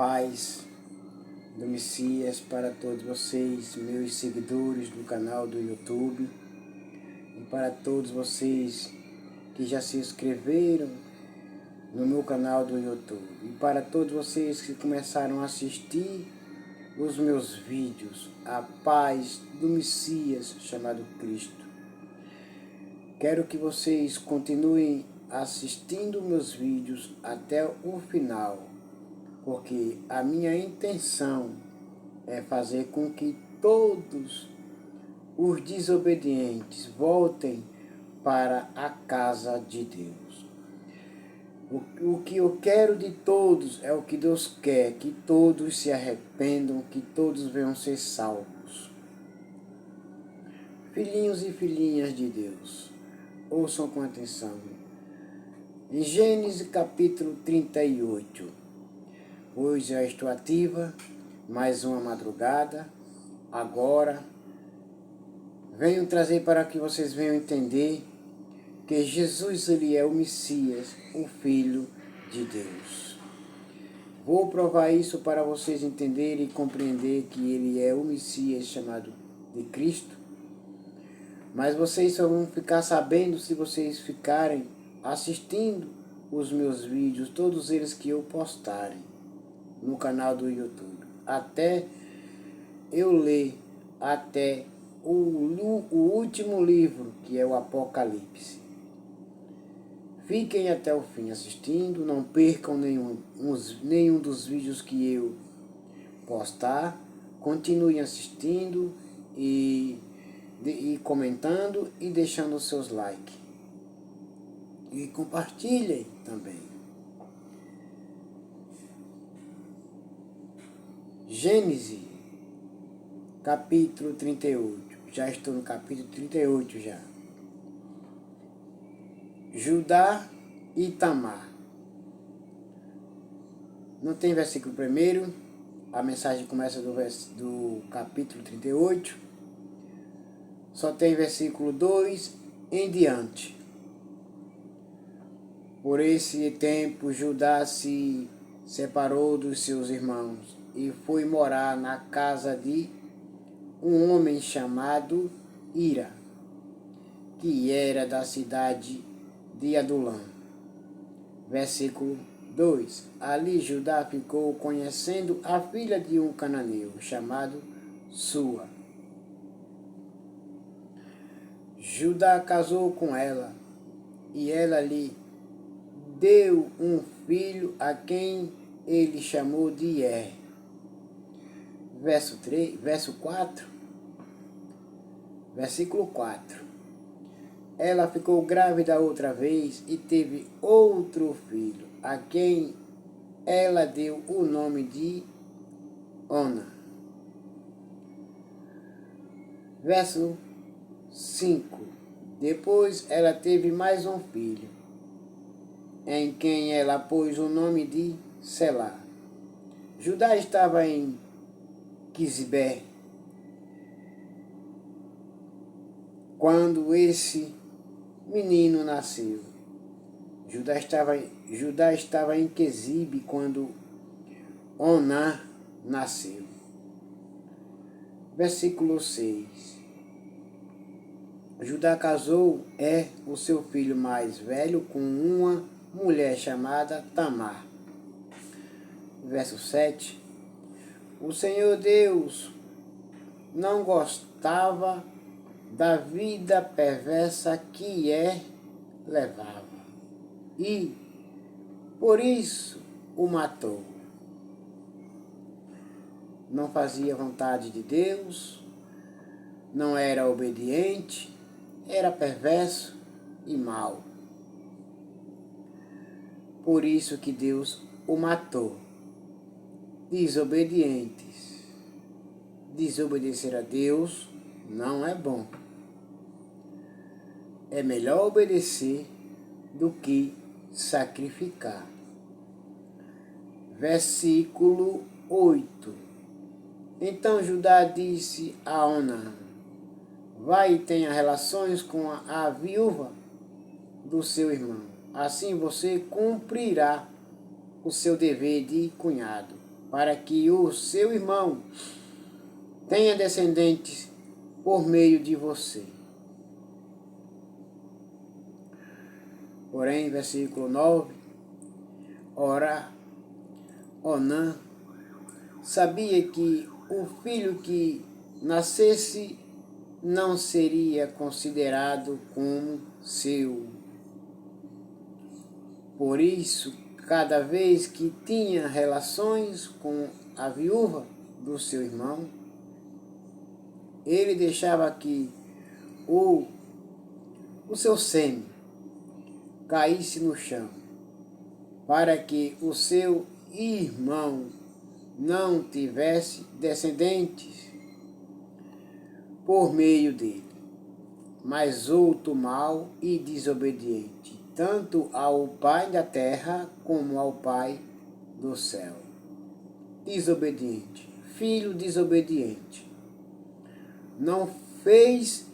paz do Messias para todos vocês, meus seguidores do canal do YouTube, e para todos vocês que já se inscreveram no meu canal do YouTube, e para todos vocês que começaram a assistir os meus vídeos, a paz do Messias chamado Cristo. Quero que vocês continuem assistindo meus vídeos até o final, porque a minha intenção é fazer com que todos os desobedientes voltem para a casa de Deus. O que eu quero de todos é o que Deus quer, que todos se arrependam, que todos venham ser salvos. Filhinhos e filhinhas de Deus, ouçam com atenção. Em Gênesis capítulo 38, hoje já estou ativa, mais uma madrugada, agora venho trazer para que vocês venham entender que Jesus ele é o Messias, o Filho de Deus. Vou provar isso para vocês entenderem e compreender que ele é o Messias chamado de Cristo, mas vocês só vão ficar sabendo se vocês ficarem assistindo os meus vídeos, todos eles que eu postarem no canal do YouTube, até eu ler até o último livro, que é o Apocalipse. Fiquem até o fim assistindo, não percam nenhum dos vídeos que eu postar, continuem assistindo e comentando e deixando os seus likes. E compartilhem também. Gênesis, capítulo 38. Já estou no capítulo 38 já. Judá e Tamar. Não tem versículo primeiro. A mensagem começa do capítulo 38. Só tem versículo 2 em diante. Por esse tempo, Judá se separou dos seus irmãos e foi morar na casa de um homem chamado Ira, que era da cidade de Adulã. Versículo 2. Ali Judá ficou conhecendo a filha de um cananeu chamado Sua. Judá casou com ela e ela lhe deu um filho a quem ele chamou de Er. Versículo 4. Ela ficou grávida outra vez e teve outro filho, a quem ela deu o nome de Ona. Verso 5. Depois ela teve mais um filho, em quem ela pôs o nome de Selá. Judá estava em Quisibé quando esse menino nasceu. Judá estava em Quesibe quando Oná nasceu. Versículo 6. Judá casou o seu filho mais velho com uma mulher chamada Tamar. Verso 7. O Senhor Deus não gostava da vida perversa que levava, e por isso o matou. Não fazia vontade de Deus, não era obediente, era perverso e mau. Por isso que Deus o matou. Desobedientes. Desobedecer a Deus não é bom. É melhor obedecer do que sacrificar. Versículo 8. Então Judá disse a Oná: vai e tenha relações com a viúva do seu irmão. Assim você cumprirá o seu dever de cunhado. para que o seu irmão tenha descendentes por meio de você. Porém, versículo 9, ora, Onã sabia que o filho que nascesse não seria considerado como seu. Por isso, cada vez que tinha relações com a viúva do seu irmão, ele deixava que o seu sêmen caísse no chão, para que o seu irmão não tivesse descendentes por meio dele, mas outro mau e desobediente, tanto ao Pai da terra como ao Pai do céu. Desobediente, filho desobediente. Não fez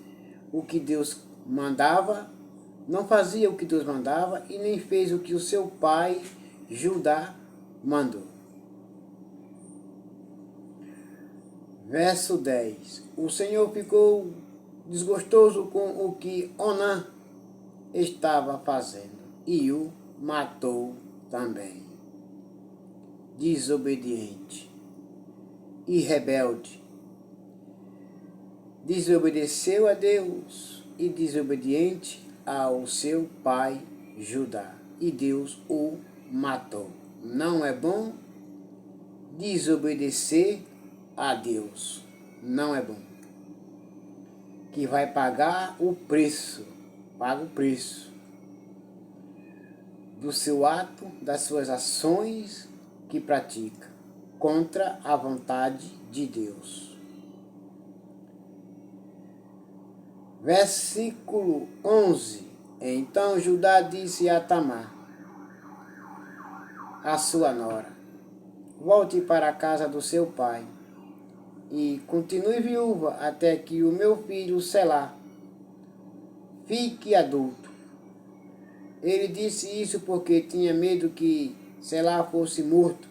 o que Deus mandava, não fazia o que Deus mandava e nem fez o que o seu pai Judá mandou. Verso 10. O Senhor ficou desgostoso com o que Onã estava fazendo e o matou também. Desobediente e rebelde. Desobedeceu a Deus e desobediente ao seu pai Judá. E Deus o matou. Não é bom desobedecer a Deus. Não é bom. Que vai pagar o preço. Paga o preço do seu ato, das suas ações que pratica contra a vontade de Deus. Versículo 11. Então Judá disse a Tamar, a sua nora, volte para a casa do seu pai e continue viúva até que o meu filho Selá fique adulto. Ele disse isso porque tinha medo que Selá fosse morto,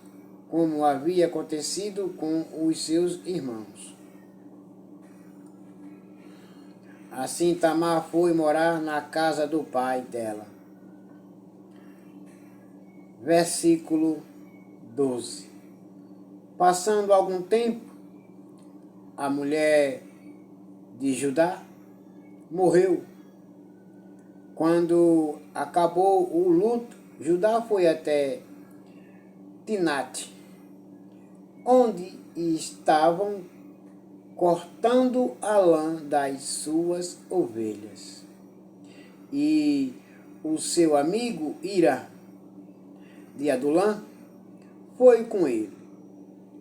como havia acontecido com os seus irmãos. Assim Tamar foi morar na casa do pai dela. Versículo 12. Passando algum tempo, a mulher de Judá morreu. Quando acabou o luto, Judá foi até Timnate, onde estavam cortando a lã das suas ovelhas. E o seu amigo Ira, de Adulã, foi com ele.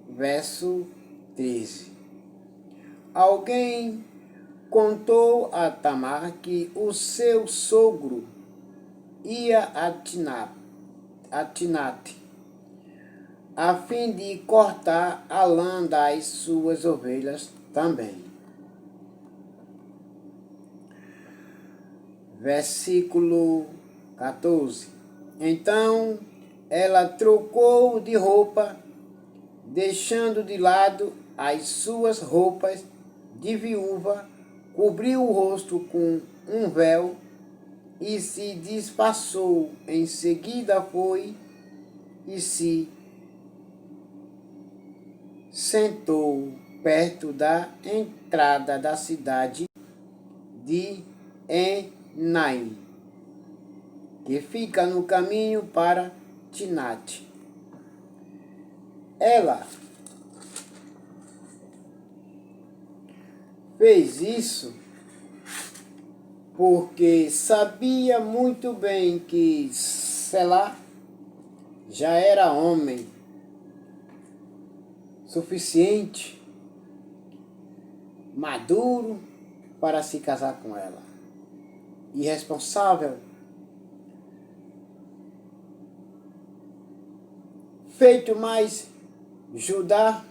Verso 13. Alguém contou a Tamar que o seu sogro ia a Timnate, a fim de cortar a lã das suas ovelhas também. Versículo 14. Então ela trocou de roupa, deixando de lado as suas roupas de viúva, cobriu o rosto com um véu e se disfarçou. Em seguida foi e se sentou perto da entrada da cidade de Enaim, que fica no caminho para Timnate. Ela fez isso porque sabia muito bem que Selá já era homem suficiente, maduro para se casar com ela, irresponsável, feito mais Judá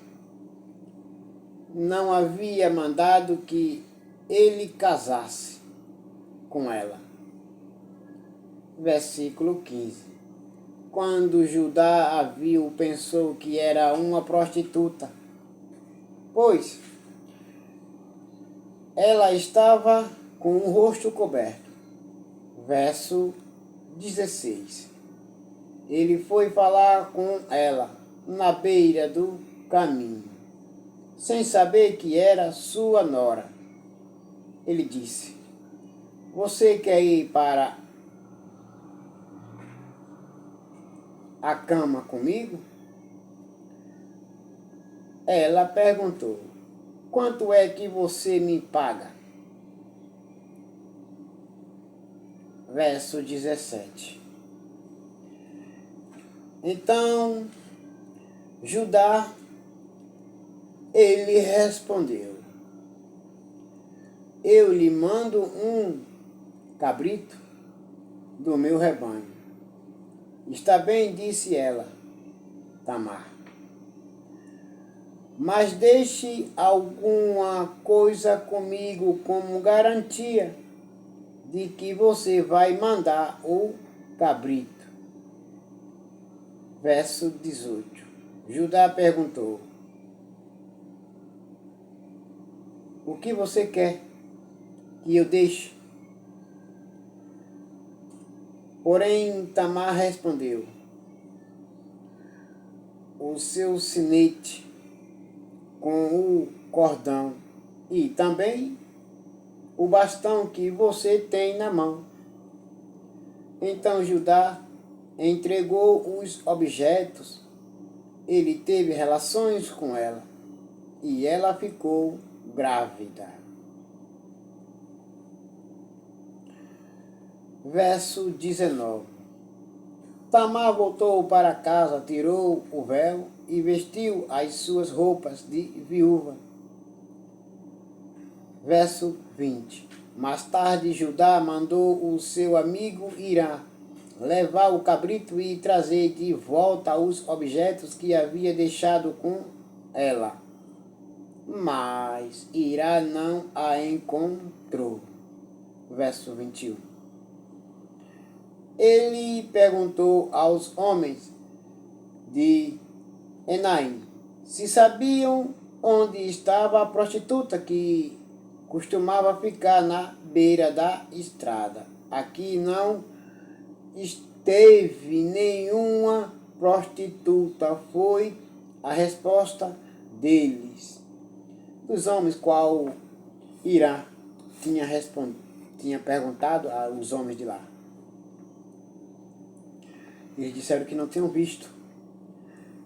não havia mandado que ele casasse com ela. Versículo 15. quando Judá a viu, pensou que era uma prostituta, pois ela estava com o rosto coberto. Verso 16. Ele foi falar com ela na beira do caminho, sem saber que era sua nora. Ele disse: Você quer ir para a cama comigo? Ela perguntou: Quanto é que você me paga? Verso 17. Então Judá, ele respondeu: Eu lhe mando um cabrito do meu rebanho. Está bem, disse ela, Tamar. Mas deixe alguma coisa comigo como garantia de que você vai mandar o cabrito. Verso 18. Judá perguntou: O que você quer que eu deixe? Porém, Tamar respondeu: O seu sinete com o cordão e também o bastão que você tem na mão. Então Judá entregou os objetos. Ele teve relações com ela e ela ficou grávida. Verso 19. Tamar voltou para casa, tirou o véu e vestiu as suas roupas de viúva. Verso 20. Mais tarde Judá mandou o seu amigo Irá levar o cabrito e trazer de volta os objetos que havia deixado com ela. Mas Irá não a encontrou. Verso 21. Ele perguntou aos homens de Enaim se sabiam onde estava a prostituta que costumava ficar na beira da estrada. Aqui não esteve nenhuma prostituta, foi a resposta deles. Dos homens, qual Irá tinha perguntado aos homens de lá. Eles disseram que não tinham visto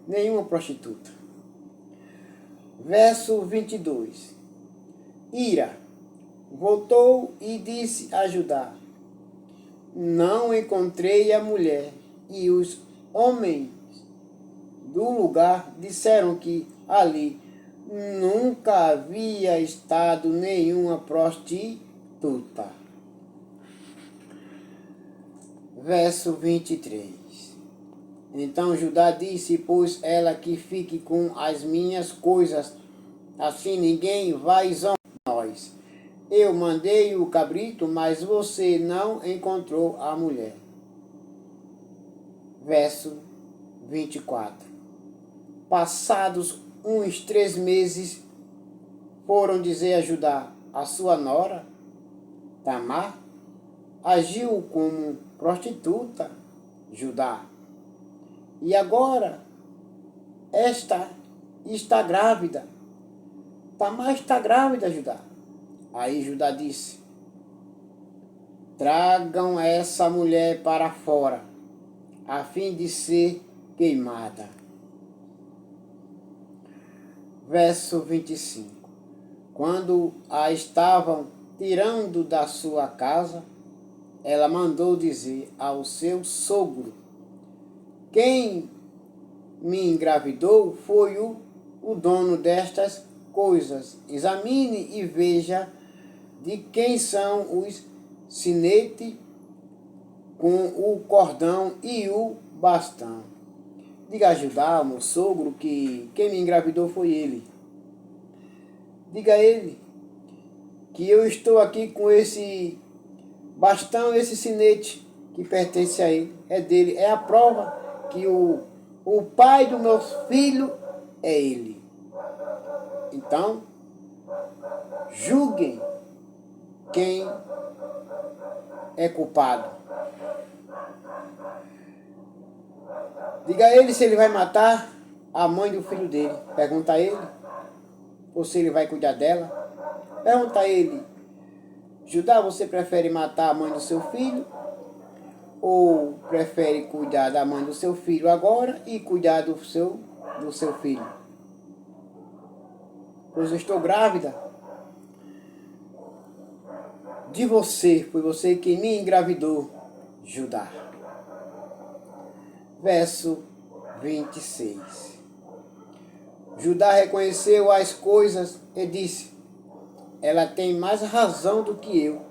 nenhuma prostituta. Verso 22. Ira voltou e disse a Judá: Não encontrei a mulher. E os homens do lugar disseram que ali nunca havia estado nenhuma prostituta. Verso 23. Então Judá disse: Pois ela que fique com as minhas coisas, assim ninguém vai zombar nós. Eu mandei o cabrito, mas você não encontrou a mulher. Verso 24. Passados uns 3 meses, foram dizer a Judá: A sua nora, Tamar, agiu como prostituta, Judá. E agora, esta está grávida. Tamar está grávida, Judá. Aí Judá disse: Tragam essa mulher para fora, a fim de ser queimada. Verso 25. Quando a estavam tirando da sua casa, ela mandou dizer ao seu sogro: Quem me engravidou foi o dono destas coisas. Examine e veja de quem são os sinetes com o cordão e o bastão. Diga a Judá, meu sogro, que quem me engravidou foi ele. Diga a ele que eu estou aqui com esse bastão, esse sinete que pertence a ele. É dele, é a prova que o pai do meu filho é ele. Então, julguem quem é culpado. Diga a ele se ele vai matar a mãe do filho dele. Pergunta a ele. Ou se ele vai cuidar dela. Pergunta a ele. Judá, você prefere matar a mãe do seu filho? Ou prefere cuidar da mãe do seu filho agora e cuidar do seu filho? Pois eu estou grávida de você. Foi você que me engravidou, Judá. Verso 26. Judá reconheceu as coisas e disse: ela tem mais razão do que eu,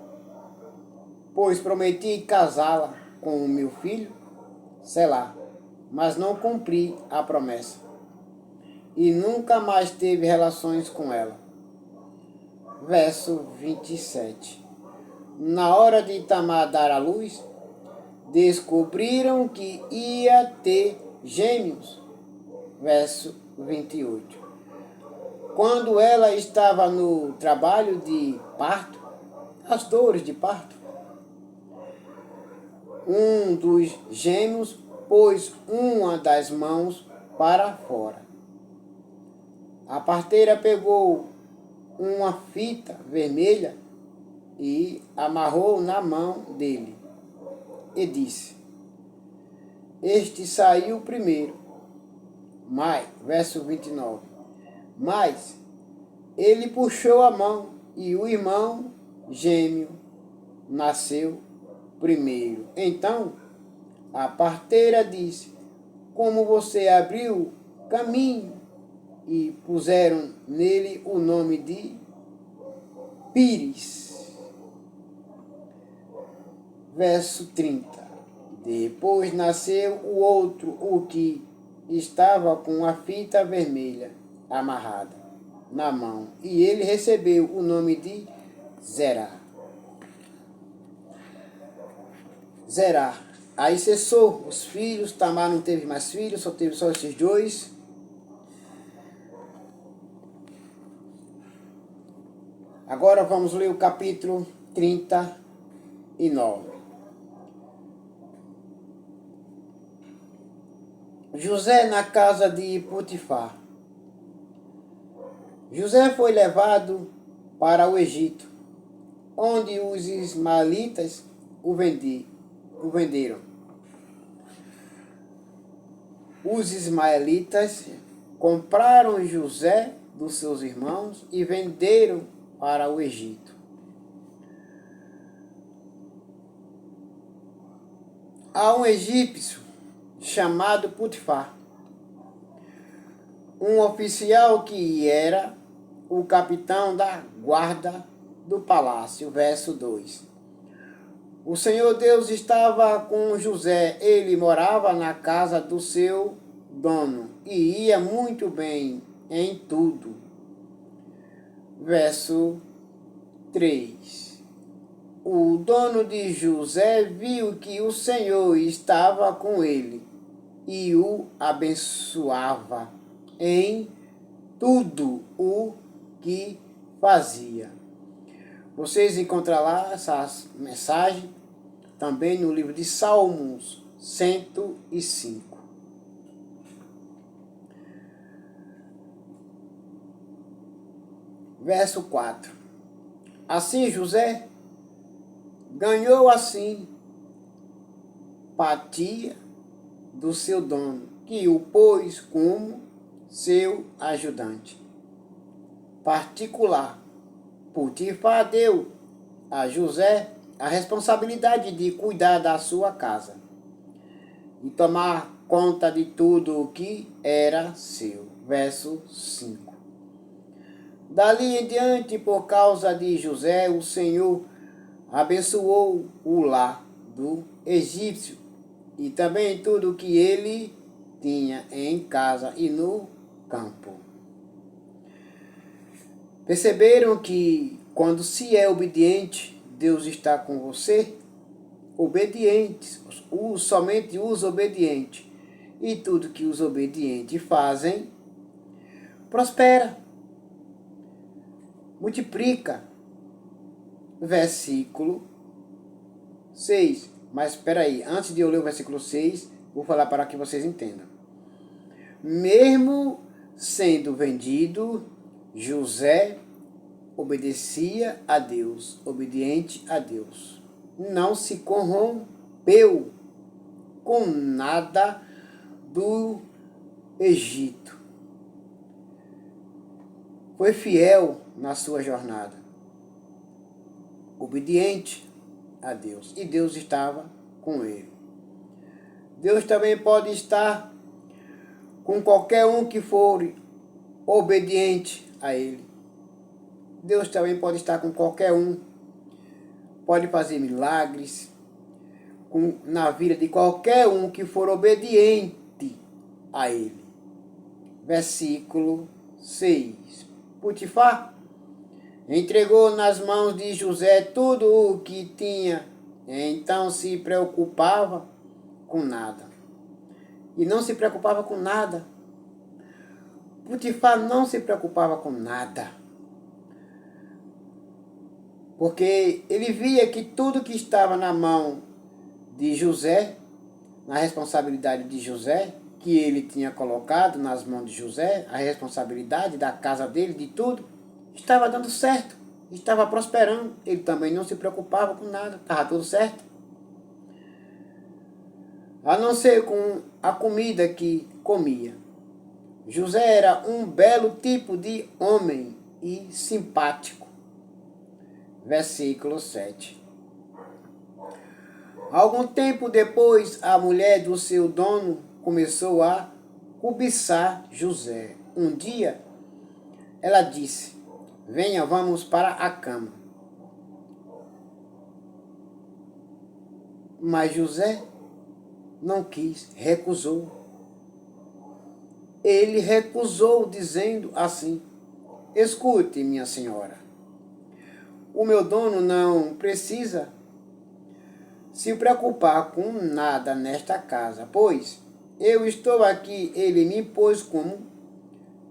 pois prometi casá-la com o meu filho, Selá, mas não cumpri a promessa, e nunca mais teve relações com ela. Verso 27. Na hora de Tamar dar à luz, descobriram que ia ter gêmeos. Verso 28. Quando ela estava no trabalho de parto, as dores de parto, um dos gêmeos pôs uma das mãos para fora. A parteira pegou uma fita vermelha e amarrou na mão dele e disse: este saiu primeiro. Verso 29. Mas ele puxou a mão e o irmão gêmeo nasceu primeiro. Então a parteira disse: como você abriu caminho, e puseram nele o nome de Pires. Verso 30. Depois nasceu o outro, o que estava com a fita vermelha amarrada na mão, e ele recebeu o nome de Zerá. Zerá. Aí cessou os filhos, Tamar não teve mais filhos, só teve só esses dois. Agora vamos ler o capítulo 39. José na casa de Potifar. José foi levado para o Egito, onde os ismaelitas o venderam. Os ismaelitas compraram José dos seus irmãos e venderam para o Egito. Há um egípcio chamado Potifar, um oficial que era o capitão da guarda do palácio. Verso 2. O Senhor Deus estava com José, ele morava na casa do seu dono e ia muito bem em tudo. Verso 3. O dono de José viu que o Senhor estava com ele e o abençoava em tudo o que fazia. Vocês encontram lá essa mensagem também no livro de Salmos 105. Verso 4. Assim José ganhou assim patia do seu dono, que o pôs como seu ajudante particular. Potifar deu a José a responsabilidade de cuidar da sua casa e tomar conta de tudo o que era seu. Verso 5. Dali em diante, por causa de José, o Senhor abençoou o lar do egípcio e também tudo o que ele tinha em casa e no campo. Perceberam que quando se é obediente, Deus está com você? Obedientes, somente os obedientes e tudo que os obedientes fazem prospera, multiplica. Versículo 6. Mas espera aí, antes de eu ler o versículo 6, vou falar para que vocês entendam. Mesmo sendo vendido, José obedecia a Deus, obediente a Deus. Não se corrompeu com nada do Egito. Foi fiel na sua jornada, obediente a Deus, e Deus estava com ele. Deus também pode estar com qualquer um que for obediente a ele. Deus também pode estar com qualquer um, pode fazer milagres na vida de qualquer um que for obediente a ele. Versículo 6. Potifar entregou nas mãos de José tudo o que tinha, então se preocupava com nada. E não se preocupava com nada. Potifar não se preocupava com nada. Porque ele via que tudo que estava na mão de José, na responsabilidade de José, que ele tinha colocado nas mãos de José, a responsabilidade da casa dele, de tudo, estava dando certo, estava prosperando. Ele também não se preocupava com nada, estava tudo certo. A não ser com a comida que comia. José era um belo tipo de homem e simpático. Versículo 7. Algum tempo depois, a mulher do seu dono começou a cobiçar José. Um dia, ela disse: venha, vamos para a cama. Mas José não quis, recusou. Ele recusou, dizendo assim: escute, minha senhora, o meu dono não precisa se preocupar com nada nesta casa, pois eu estou aqui, ele me pôs como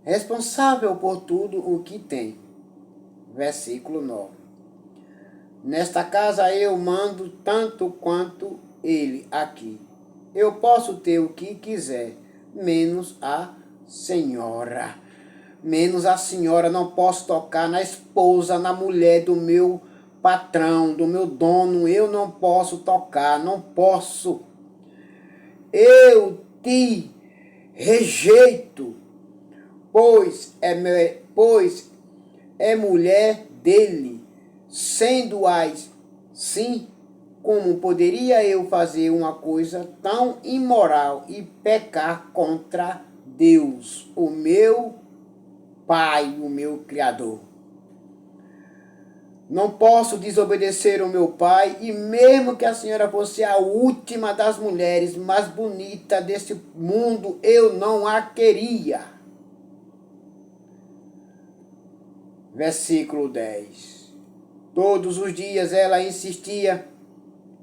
responsável por tudo o que tem. Versículo 9. Nesta casa eu mando tanto quanto ele aqui. Eu posso ter o que quiser, menos a senhora. Menos a senhora, não posso tocar na esposa, na mulher do meu patrão, do meu dono. Eu não posso tocar, não posso. Eu te rejeito, pois é mulher dele. Sendo-as sim, como poderia eu fazer uma coisa tão imoral e pecar contra Deus, o meu Pai, o meu Criador? Não posso desobedecer o meu pai, e mesmo que a senhora fosse a última das mulheres mais bonitas desse mundo, eu não a queria. Versículo 10. Todos os dias ela insistia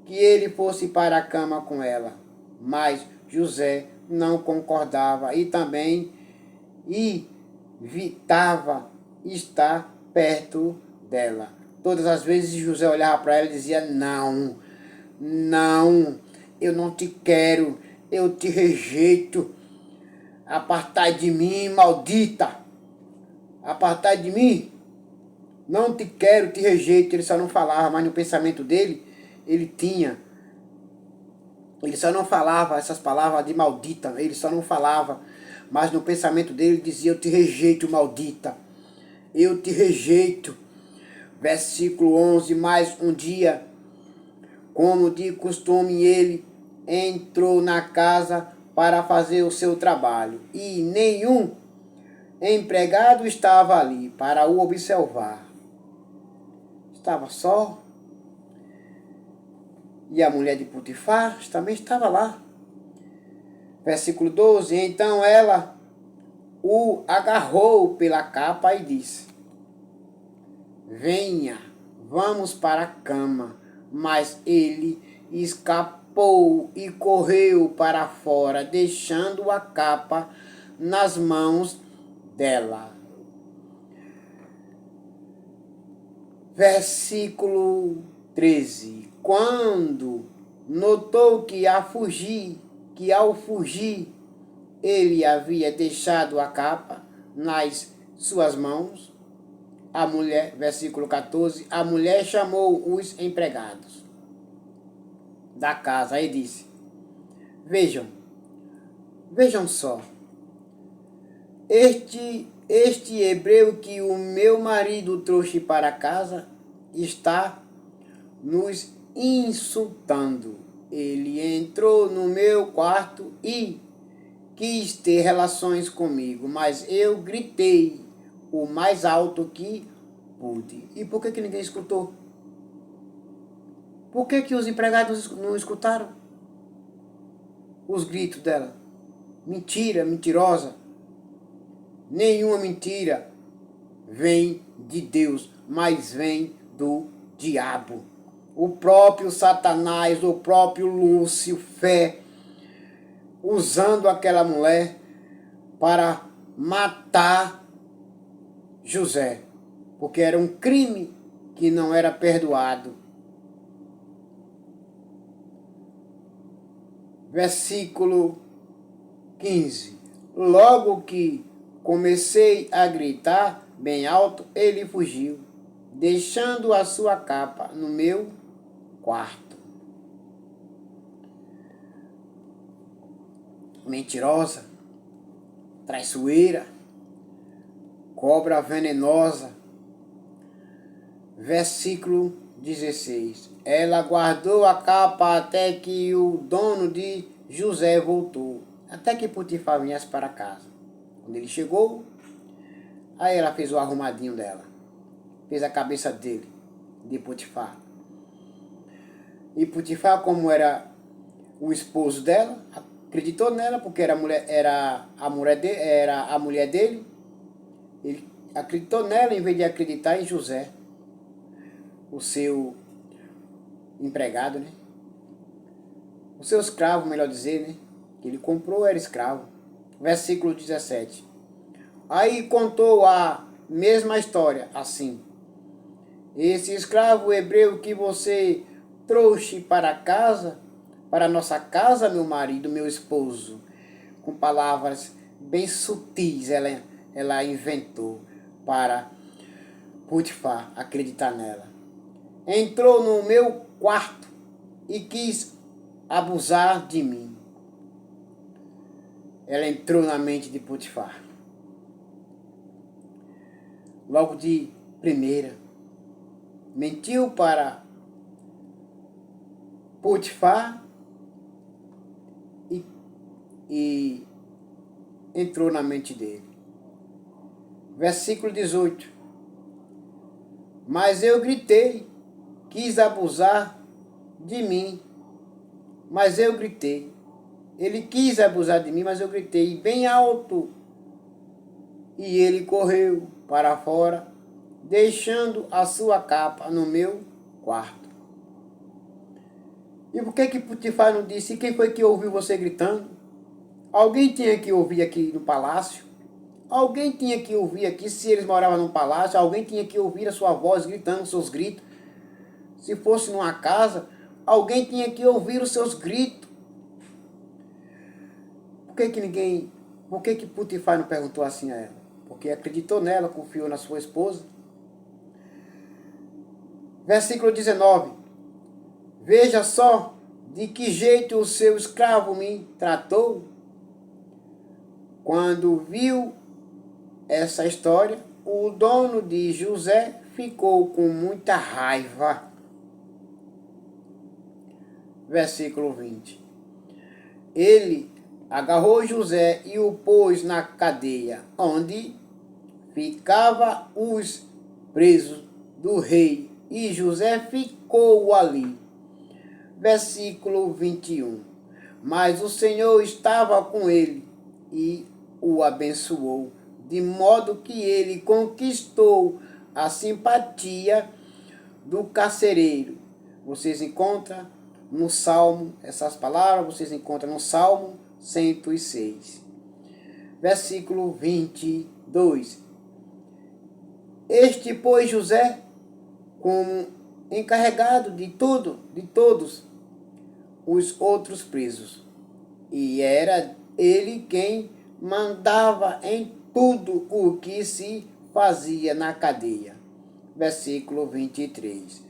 que ele fosse para a cama com ela, mas José não concordava e também evitava estar perto dela. Todas as vezes José olhava para ela e dizia: não, não, eu não te quero, eu te rejeito, apartai de mim, maldita, apartai de mim, não te quero, te rejeito. Ele só não falava, mas no pensamento dele, ele só não falava essas palavras de maldita, ele só não falava, mas no pensamento dele ele dizia: eu te rejeito, maldita, eu te rejeito. Versículo 11. Mais um dia, como de costume, ele entrou na casa para fazer o seu trabalho, e nenhum empregado estava ali para o observar. Estava só. E a mulher de Potifar também estava lá. Versículo 12. Então ela o agarrou pela capa e disse: venha, vamos para a cama. Mas ele escapou e correu para fora, deixando a capa nas mãos dela. Versículo 13. Quando notou que ao fugir, ele havia deixado a capa nas suas mãos, a mulher, versículo 14, a mulher chamou os empregados da casa e disse: vejam só, este hebreu que o meu marido trouxe para casa está nos insultando. Ele entrou no meu quarto e quis ter relações comigo, mas eu gritei o mais alto que pude. E por que ninguém escutou? Por que os empregados não escutaram os gritos dela? Mentira, mentirosa. Nenhuma mentira vem de Deus, mas vem do diabo. O próprio Satanás, o próprio Lúcifer, usando aquela mulher para matar José, porque era um crime que não era perdoado. Versículo 15. Logo que comecei a gritar bem alto, ele fugiu, deixando a sua capa no meu quarto. Mentirosa, traiçoeira, cobra venenosa. Versículo 16. Ela guardou a capa até que o dono de José voltou, até que Potifar viesse para casa. Quando ele chegou, aí ela fez o arrumadinho dela, fez a cabeça dele, de Potifar. E Potifar, como era o esposo dela, acreditou nela, porque era a mulher dele. Ele acreditou nela em vez de acreditar em José, o seu empregado, né? O seu escravo, melhor dizer, né? Que ele comprou, era escravo. Versículo 17. Aí contou a mesma história, assim: esse escravo hebreu que você trouxe para casa, para nossa casa, meu marido, meu esposo, com palavras bem sutis, ela inventou para Potifar acreditar nela. Entrou no meu quarto e quis abusar de mim. Ela entrou na mente de Potifar. Logo de primeira, mentiu para Potifar e entrou na mente dele. Versículo 18. Mas eu gritei, quis abusar de mim, mas eu gritei. Ele quis abusar de mim, mas eu gritei bem alto. E ele correu para fora, deixando a sua capa no meu quarto. E por que Potifar não disse? E quem foi que ouviu você gritando? Alguém tinha que ouvir aqui no palácio. Alguém tinha que ouvir aqui, se eles moravam num palácio, alguém tinha que ouvir a sua voz gritando, os seus gritos. Se fosse numa casa, alguém tinha que ouvir os seus gritos. Por que Potifar não perguntou assim a ela? Porque acreditou nela, confiou na sua esposa. Versículo 19. Veja só de que jeito o seu escravo me tratou. Quando viu essa história, o dono de José ficou com muita raiva. Versículo 20. Ele agarrou José e o pôs na cadeia, onde ficava os presos do rei, e José ficou ali. Versículo 21. Mas o Senhor estava com ele e o abençoou, de modo que ele conquistou a simpatia do carcereiro. Vocês encontram no Salmo, essas palavras vocês encontram no Salmo 106, versículo 22. Este, pois, José, como encarregado de todos os outros presos, e era ele quem mandava em tudo o que se fazia na cadeia. Versículo 23.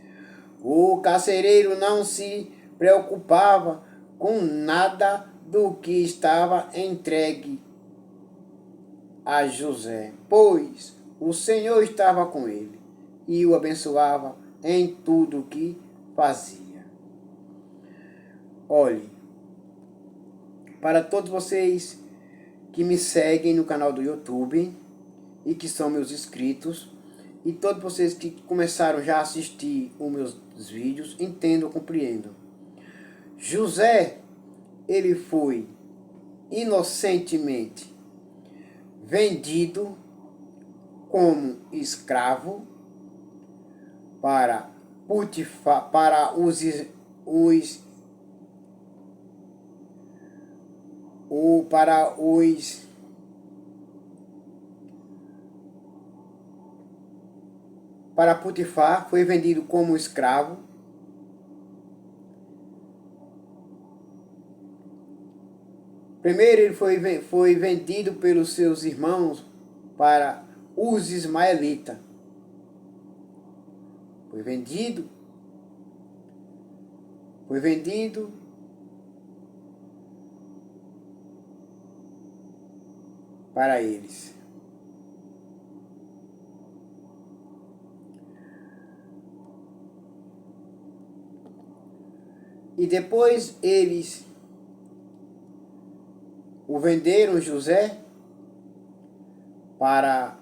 O carcereiro não se preocupava com nada do que estava entregue a José, pois o Senhor estava com ele e o abençoava em tudo o que fazia. Olhe, para todos vocês que me seguem no canal do YouTube e que são meus inscritos, e todos vocês que começaram já a assistir os meus vídeos, entendam, compreendam. José, ele foi inocentemente vendido como escravo para Potifar, para Potifar, foi vendido como escravo. Primeiro ele foi vendido pelos seus irmãos para os ismaelitas. Foi vendido para eles. E depois eles o venderam, José, para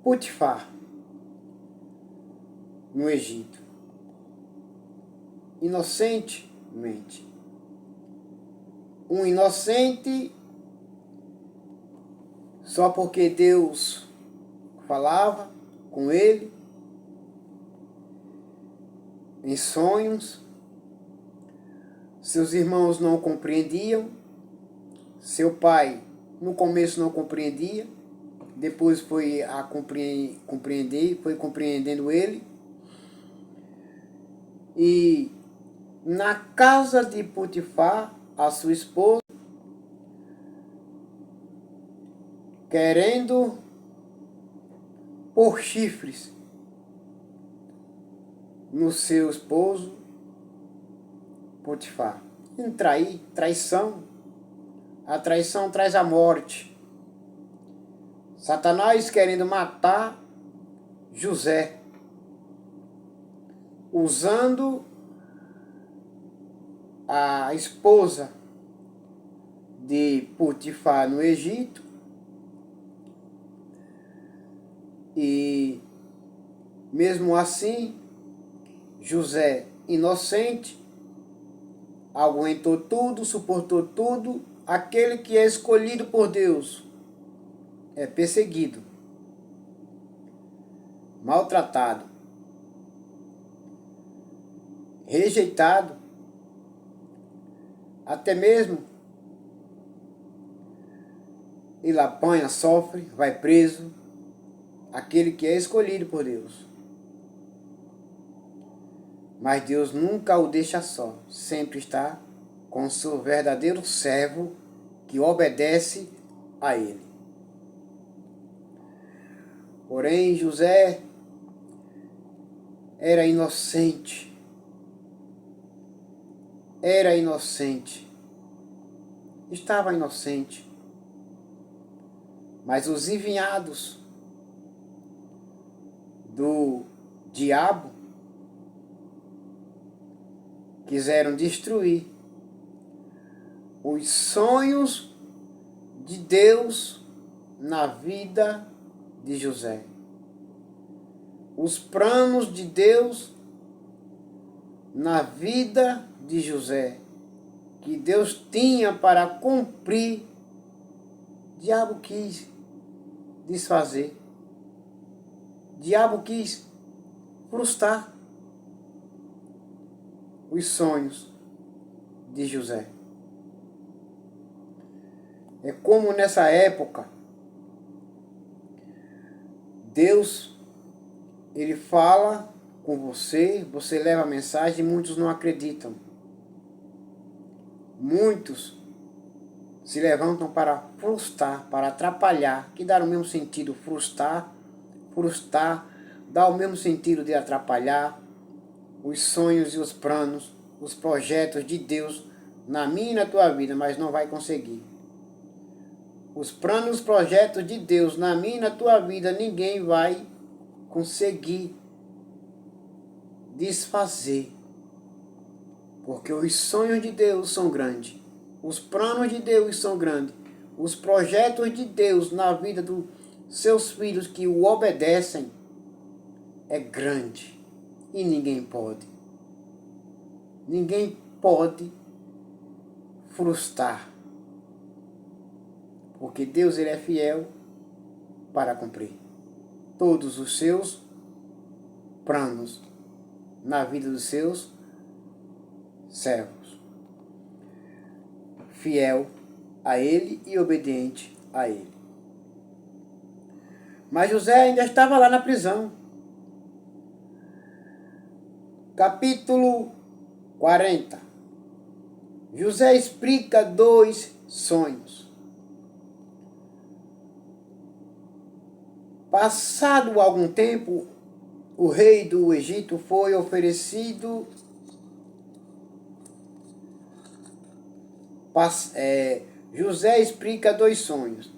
Potifar, no Egito, inocentemente. Um inocente, só porque Deus falava com ele em sonhos. Seus irmãos não compreendiam. Seu pai, no começo, não compreendia. Depois foi compreendendo ele. E na casa de Potifar, a sua esposa, querendo pôr chifres no seu esposo Potifar. Traição. A traição traz a morte. Satanás querendo matar José, usando a esposa de Potifar no Egito, e mesmo assim José, inocente, aguentou tudo, suportou tudo. Aquele que é escolhido por Deus é perseguido, maltratado, rejeitado, até mesmo ele apanha, sofre, vai preso. Aquele que é escolhido por Deus. Mas Deus nunca o deixa só, sempre está com seu verdadeiro servo que obedece a ele. Porém, José era inocente. Estava inocente. Mas os enviados do diabo quiseram destruir os sonhos de Deus na vida de José. Os planos de Deus na vida de José, que Deus tinha para cumprir, o diabo quis desfazer. O diabo quis frustrar. os sonhos de José. É como nessa época, Deus, Ele fala com você, você leva a mensagem e muitos não acreditam. Muitos se levantam para frustrar, para atrapalhar, que dá o mesmo sentido, frustrar, dá o mesmo sentido de atrapalhar os sonhos e os planos, os projetos de Deus na minha e na tua vida, mas não vai conseguir. Os planos e os projetos de Deus na minha e na tua vida, ninguém vai conseguir desfazer. Porque os sonhos de Deus são grandes. Os planos de Deus são grandes. Os projetos de Deus na vida dos seus filhos que o obedecem é grande. E ninguém pode. Ninguém pode frustrar. Porque Deus, Ele é fiel para cumprir todos os seus planos na vida dos seus servos. Fiel a Ele e obediente a Ele. Mas José ainda estava lá na prisão. Capítulo 40. José explica 2 sonhos. Passado algum tempo, o rei do Egito foi oferecido. José explica 2 sonhos.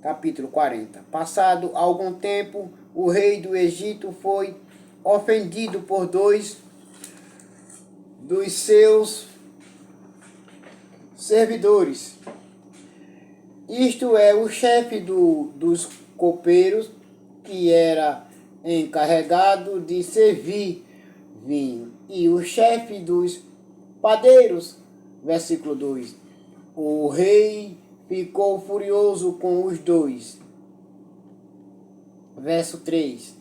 Capítulo 40. Passado algum tempo, o rei do Egito foi ofendido por 2 dos seus servidores. Isto é, o chefe dos copeiros, que era encarregado de servir vinho, e o chefe dos padeiros. Versículo 2. O rei ficou furioso com os 2. Verso 3.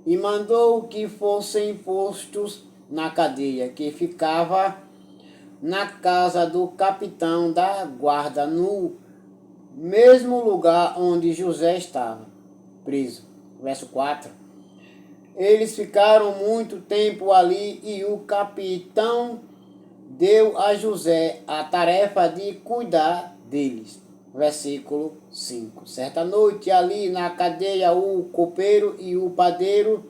E mandou que fossem postos na cadeia, que ficava na casa do capitão da guarda, no mesmo lugar onde José estava preso. Verso 4. Eles ficaram muito tempo ali e o capitão deu a José a tarefa de cuidar deles. Versículo 5. Certa noite ali na cadeia o copeiro e o padeiro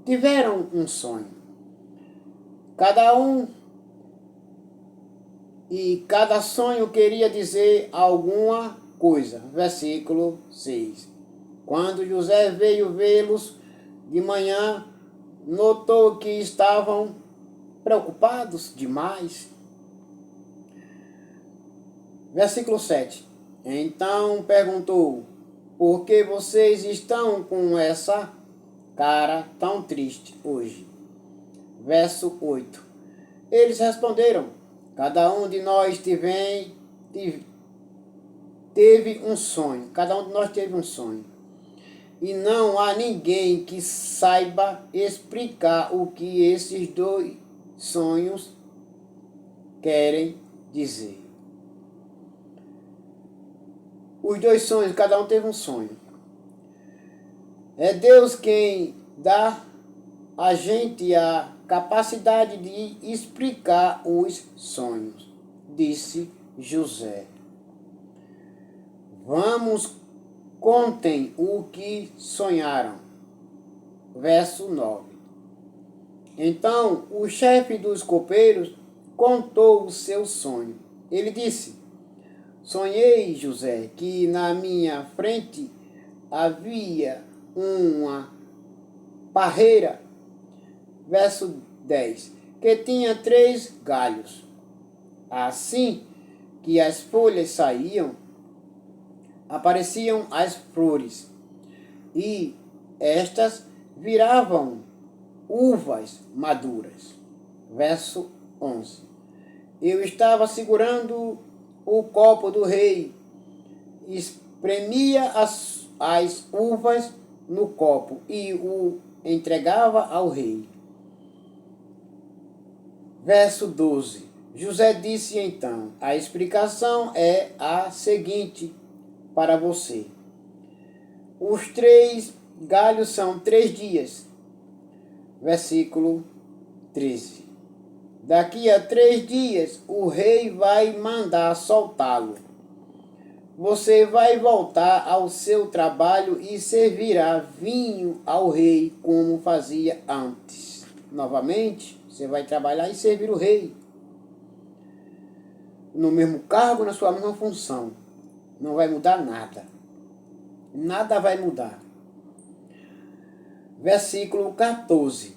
tiveram um sonho. Cada sonho queria dizer alguma coisa. Versículo 6. Quando José veio vê-los de manhã, notou que estavam preocupados demais. Versículo 7. Então perguntou: por que vocês estão com essa cara tão triste hoje? Verso 8. Eles responderam: cada um de nós teve um sonho. Cada um de nós teve um sonho. E não há ninguém que saiba explicar o que esses 2 sonhos querem dizer. Os 2 sonhos, cada um teve um sonho. É Deus quem dá a gente a capacidade de explicar os sonhos, disse José. Vamos, contem o que sonharam. Verso 9. Então o chefe dos copeiros contou o seu sonho. Ele disse: sonhei, José, que na minha frente havia uma parreira. Verso 10. Que tinha 3 galhos. Assim que as folhas saíam, apareciam as flores, e estas viravam uvas maduras. Verso 11. Eu estava segurando o copo do rei, espremia as uvas no copo e o entregava ao rei. Verso 12. José disse então: a explicação é a seguinte para você. Os 3 galhos são 3 dias. Versículo 13. Daqui a 3 dias o rei vai mandar soltá-lo. Você vai voltar ao seu trabalho e servirá vinho ao rei como fazia antes. Novamente, você vai trabalhar e servir o rei. No mesmo cargo, na sua mesma função. Não vai mudar nada. Nada vai mudar. Versículo 14.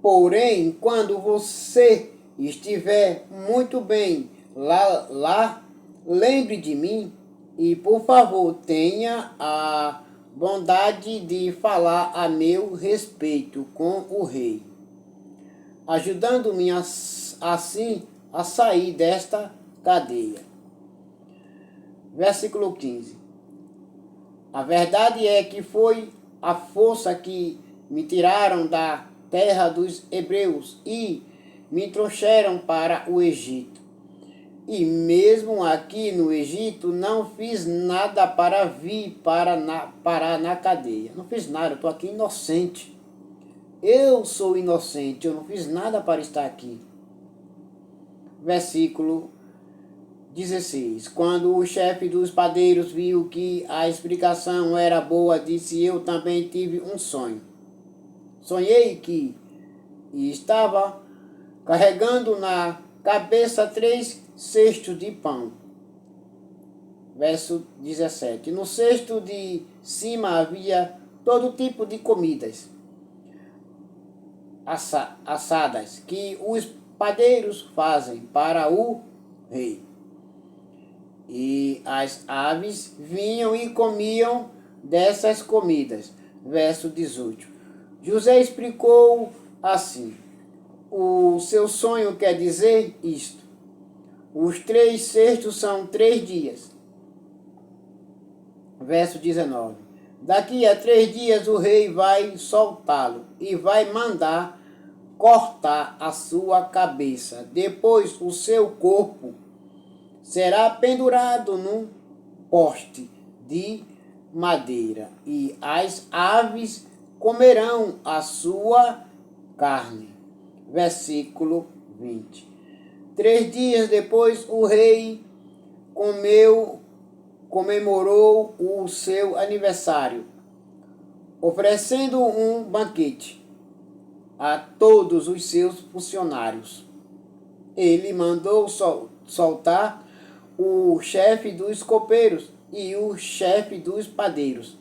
Porém, quando você estiver muito bem lá, lembre de mim e, por favor, tenha a bondade de falar a meu respeito com o rei, ajudando-me assim a sair desta cadeia. Versículo 15. A verdade é que foi a força que me tiraram da terra dos hebreus e me trouxeram para o Egito. E mesmo aqui no Egito não fiz nada para vir parar na cadeia. Não fiz nada, eu estou aqui inocente. Eu sou inocente, eu não fiz nada para estar aqui. Versículo 16. Quando o chefe dos padeiros viu que a explicação era boa, disse: eu também tive um sonho. Sonhei que estava carregando na cabeça 3 cestos de pão. Verso 17. No cesto de cima havia todo tipo de comidas assadas que os padeiros fazem para o rei. E as aves vinham e comiam dessas comidas. Verso 18. José explicou assim: o seu sonho quer dizer isto. Os 3 cestos são 3 dias. Verso 19. Daqui a 3 dias o rei vai soltá-lo e vai mandar cortar a sua cabeça. Depois o seu corpo será pendurado num poste de madeira e as aves comerão a sua carne. Versículo 20. 3 dias depois o rei comemorou o seu aniversário, oferecendo um banquete a todos os seus funcionários. Ele mandou soltar o chefe dos copeiros e o chefe dos padeiros,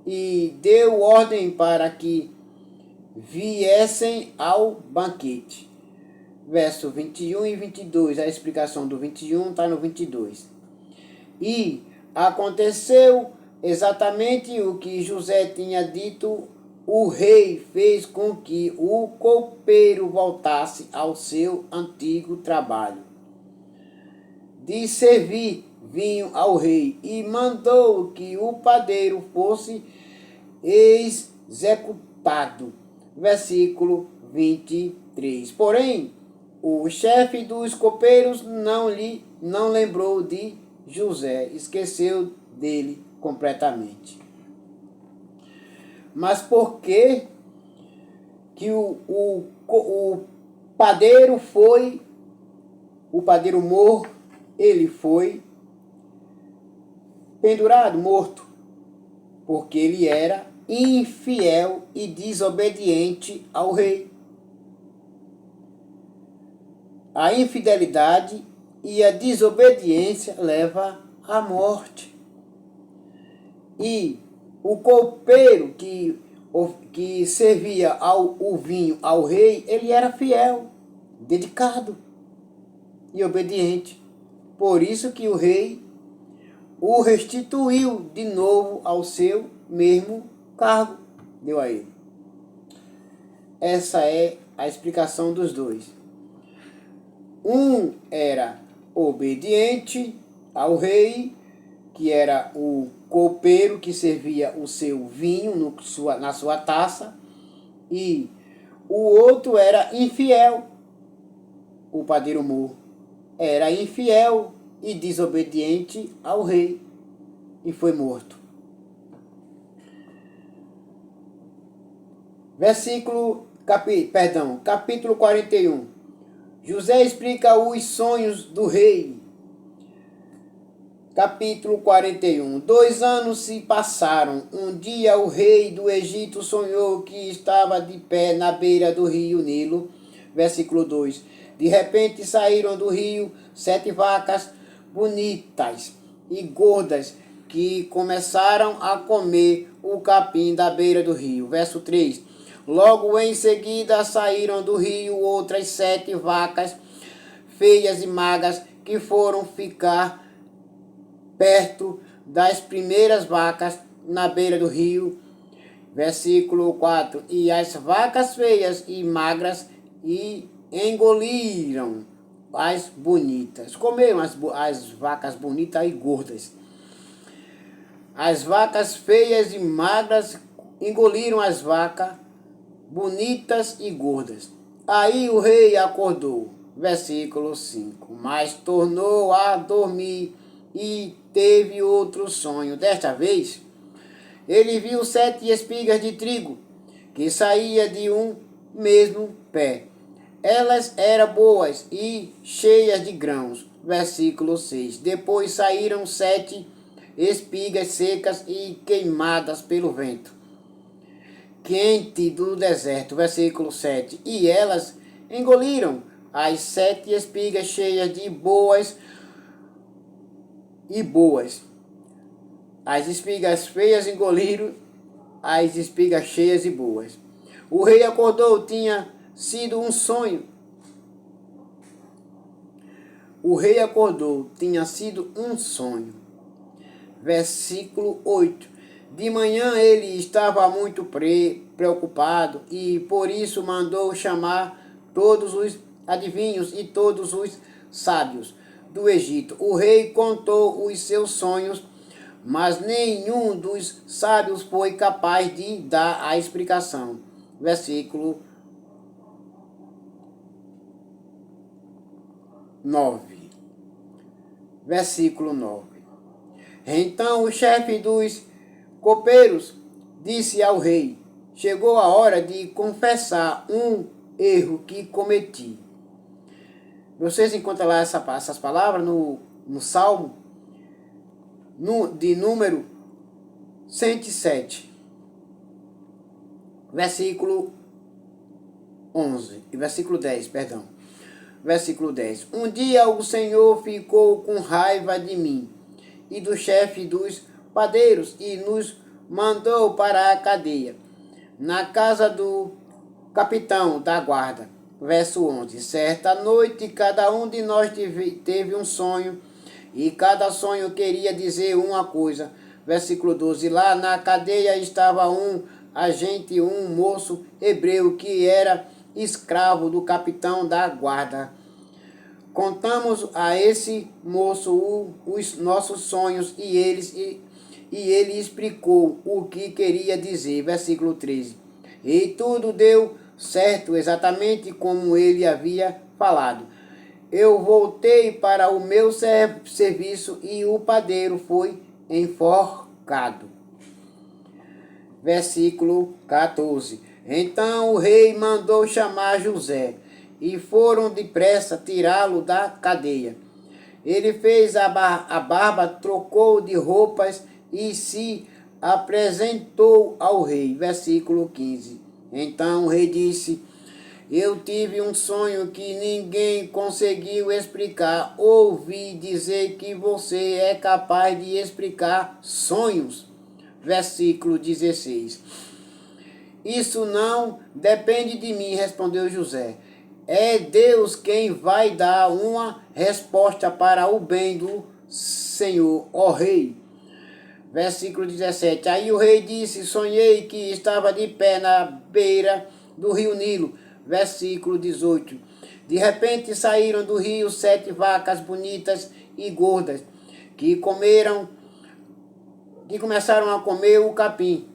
e deu ordem para que viessem ao banquete. Verso 21 e 22, a explicação do 21 está no 22. E aconteceu exatamente o que José tinha dito. O rei fez com que o copeiro voltasse ao seu antigo trabalho de servir vinho ao rei e mandou que o padeiro fosse executado. Versículo 23. Porém, o chefe dos copeiros não lembrou de José, esqueceu dele completamente. Mas por que o padeiro foi, o padeiro morto, ele foi pendurado, morto? Porque ele era infiel e desobediente ao rei. A infidelidade e a desobediência leva à morte. E o copeiro que servia o vinho ao rei, ele era fiel, dedicado e obediente. Por isso que o rei o restituiu de novo ao seu mesmo cargo, deu a ele. Essa é a explicação dos dois. Um era obediente ao rei, que era o copeiro que servia o seu vinho na sua taça, e o outro era infiel, o padeiro Mo era infiel e desobediente ao rei e foi morto. Capítulo 41. José explica os sonhos do rei. Capítulo 41. 2 anos se passaram. Um dia o rei do Egito sonhou que estava de pé na beira do rio Nilo. Versículo 2. De repente saíram do rio 7 vacas bonitas e gordas que começaram a comer o capim da beira do rio. Verso 3. Logo em seguida saíram do rio outras 7 vacas feias e magras que foram ficar perto das primeiras vacas na beira do rio. Versículo 4. E as vacas feias e magras e engoliram as bonitas. Comeram as vacas bonitas e gordas. As vacas feias e magras engoliram as vacas bonitas e gordas. Aí o rei acordou. Versículo 5. Mas tornou a dormir e teve outro sonho. Desta vez, ele viu 7 espigas de trigo que saía de um mesmo pé. Elas eram boas e cheias de grãos. Versículo 6. Depois saíram 7 espigas secas e queimadas pelo vento quente do deserto. Versículo 7. E elas engoliram as 7 espigas cheias de boas e boas. As espigas feias engoliram as espigas cheias e boas. O rei acordou, tinha sido um sonho. O rei acordou, tinha sido um sonho. Versículo 8. De manhã ele estava muito preocupado e por isso mandou chamar todos os adivinhos e todos os sábios do Egito. O rei contou os seus sonhos, mas nenhum dos sábios foi capaz de dar a explicação. Versículo 9. Versículo 9. Então o chefe dos copeiros disse ao rei: chegou a hora de confessar um erro que cometi. Vocês encontram lá essas palavras no Salmo de número 107, versículo 11, e versículo 10, perdão. Versículo 10. Um dia o Senhor ficou com raiva de mim e do chefe dos padeiros e nos mandou para a cadeia, na casa do capitão da guarda. Verso 11. Certa noite cada um de nós teve um sonho e cada sonho queria dizer uma coisa. Versículo 12. Lá na cadeia estava um agente, um moço hebreu que era escravo do capitão da guarda. Contamos a esse moço os nossos sonhos e ele explicou o que queria dizer. Versículo 13. E tudo deu certo, exatamente como ele havia falado. Eu voltei para o meu serviço e o padeiro foi enforcado. Versículo 14. Então o rei mandou chamar José e foram depressa tirá-lo da cadeia. Ele fez a barba, trocou de roupas e se apresentou ao rei. Versículo 15. Então o rei disse: eu tive um sonho que ninguém conseguiu explicar. Ouvi dizer que você é capaz de explicar sonhos. Versículo 16. Isso não depende de mim, respondeu José. É Deus quem vai dar uma resposta para o bem do Senhor, ó rei. Versículo 17. Aí o rei disse: sonhei que estava de pé na beira do rio Nilo. Versículo 18. De repente saíram do rio 7 vacas bonitas e gordas, que começaram a comer o capim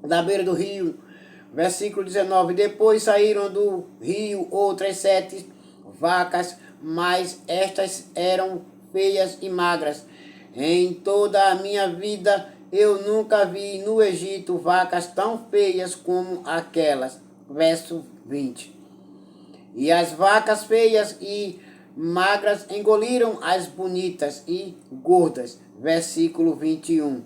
da beira do rio. Versículo 19. Depois saíram do rio outras 7 vacas, mas estas eram feias e magras. Em toda a minha vida eu nunca vi no Egito vacas tão feias como aquelas. Verso 20. E as vacas feias e magras engoliram as bonitas e gordas. Versículo 21.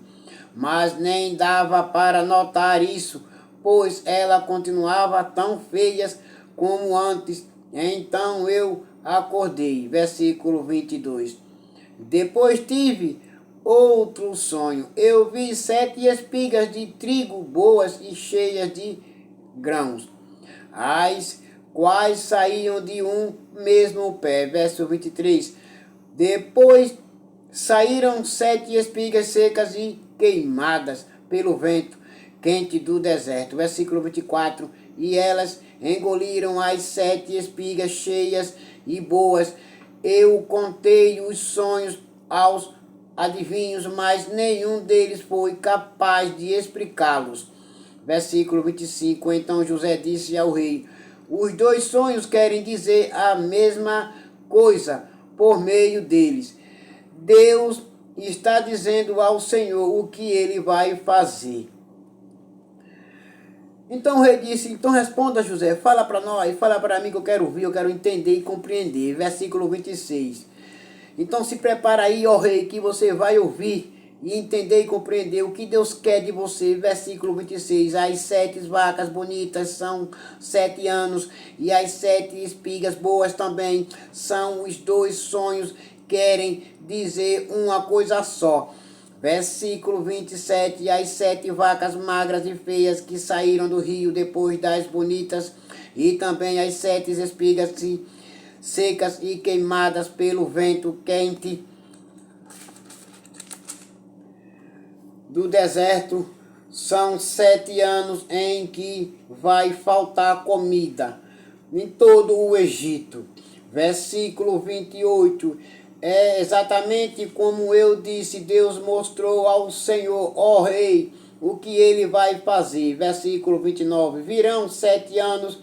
Mas nem dava para notar isso, pois ela continuava tão feias como antes. Então eu acordei. Versículo 22. Depois tive outro sonho. Eu vi 7 espigas de trigo boas e cheias de grãos, as quais saíam de um mesmo pé. Verso 23. Depois saíram 7 espigas secas e queimadas pelo vento quente do deserto. Versículo 24. E elas engoliram as 7 espigas cheias e boas. Eu contei os sonhos aos adivinhos, mas nenhum deles foi capaz de explicá-los. Versículo 25. Então José disse ao rei: os 2 sonhos querem dizer a mesma coisa por meio deles. Deus está dizendo ao Senhor o que ele vai fazer. Então o rei disse: então responda, José, fala para nós, fala para mim que eu quero ouvir, eu quero entender e compreender. Versículo 26. Então se prepara aí, ó rei, que você vai ouvir e entender e compreender o que Deus quer de você. Versículo 26. As 7 vacas bonitas são 7 anos, e as 7 espigas boas também são os 2 sonhos, querem dizer uma coisa só. Versículo 27. E as 7 vacas magras e feias que saíram do rio depois das bonitas, e também as 7 espigas secas e queimadas pelo vento quente do deserto, são 7 anos em que vai faltar comida em todo o Egito. Versículo 28. É exatamente como eu disse, Deus mostrou ao Senhor, ó rei, o que ele vai fazer. Versículo 29. Virão 7 anos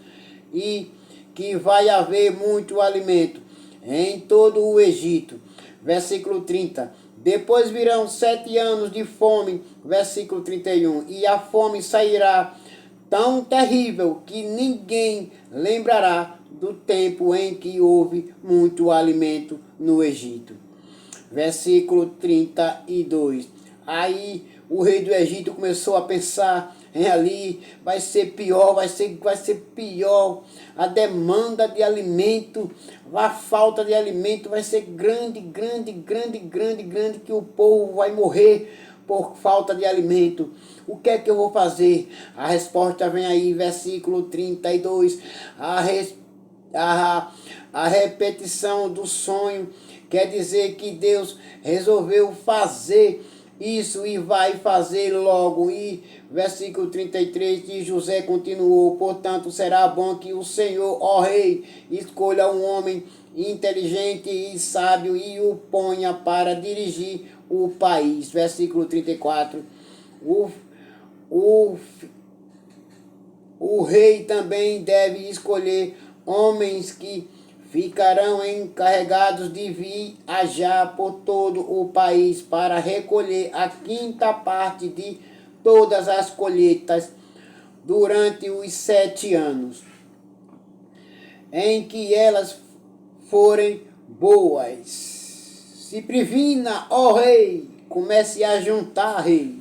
e que vai haver muito alimento em todo o Egito. Versículo 30. Depois virão 7 anos de fome. Versículo 31. E a fome sairá tão terrível que ninguém lembrará do tempo em que houve muito alimento no Egito. Versículo 32. Aí o rei do Egito começou a pensar, ali vai ser pior, vai ser pior. A demanda de alimento, a falta de alimento vai ser grande, que o povo vai morrer por falta de alimento. O que é que eu vou fazer? A resposta vem aí, versículo 32. A repetição do sonho quer dizer que Deus resolveu fazer isso e vai fazer logo. E versículo 33, e José continuou: portanto será bom que o Senhor, ó rei, escolha um homem inteligente e sábio e o ponha para dirigir o país. Versículo 34. O rei também deve escolher homens que ficarão encarregados de viajar por todo o país para recolher a 5ª parte de todas as colheitas durante os 7 anos em que elas forem boas. Se previna, ó rei, comece a juntar, rei.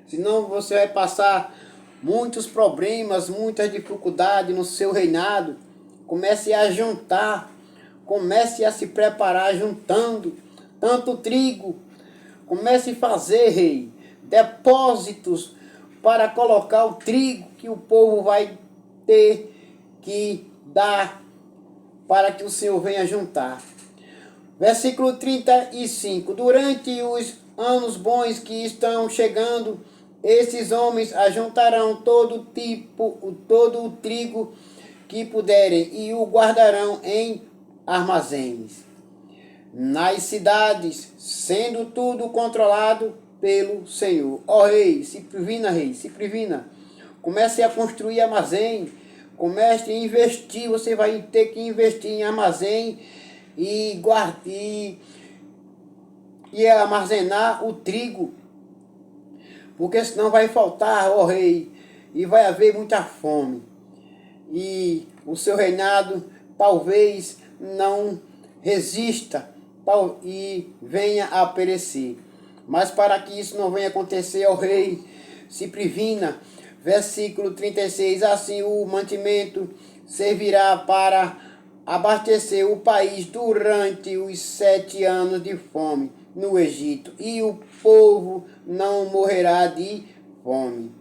Senão você vai passar muitos problemas, muitas dificuldades no seu reinado. Comece a juntar, comece a se preparar juntando tanto trigo. Comece a fazer, rei, depósitos para colocar o trigo que o povo vai ter que dar para que o Senhor venha juntar. Versículo 35. Durante os anos bons que estão chegando, esses homens ajuntarão todo o trigo que puderem e o guardarão em armazéns nas cidades, sendo tudo controlado pelo Senhor. Ó rei, se previna, rei, se previna. Comece a construir armazém, comece a investir, você vai ter que investir em armazém e armazenar o trigo, porque senão vai faltar, ó rei, e vai haver muita fome. E o seu reinado talvez não resista e venha a perecer. Mas para que isso não venha acontecer, ó rei, se previna. Versículo 36, assim o mantimento servirá para abastecer o país durante os 7 anos de fome no Egito, e o povo não morrerá de fome.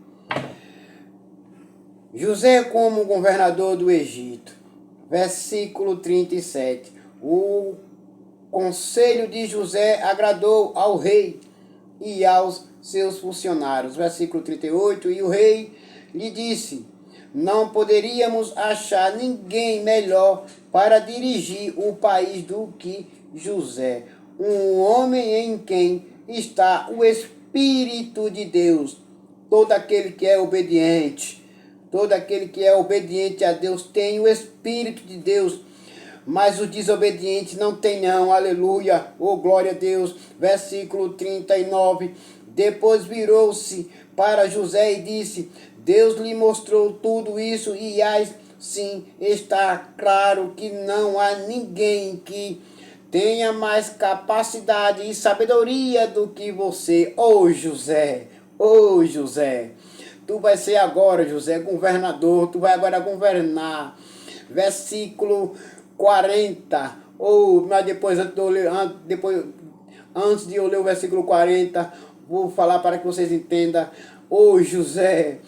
José como governador do Egito. Versículo 37. O conselho de José agradou ao rei e aos seus funcionários. Versículo 38. E o rei lhe disse: não poderíamos achar ninguém melhor para dirigir o país do que José, um homem em quem está o Espírito de Deus. Todo aquele que é obediente a Deus tem o Espírito de Deus, mas o desobediente não tem não, aleluia, oh glória a Deus. Versículo 39, depois virou-se para José e disse: Deus lhe mostrou tudo isso e assim está claro que não há ninguém que tenha mais capacidade e sabedoria do que você, ô José, ô José. Tu vai ser agora, José, governador, tu vai agora governar. Versículo 40, mas depois, antes de eu ler o versículo 40, vou falar para que vocês entendam. Ô José,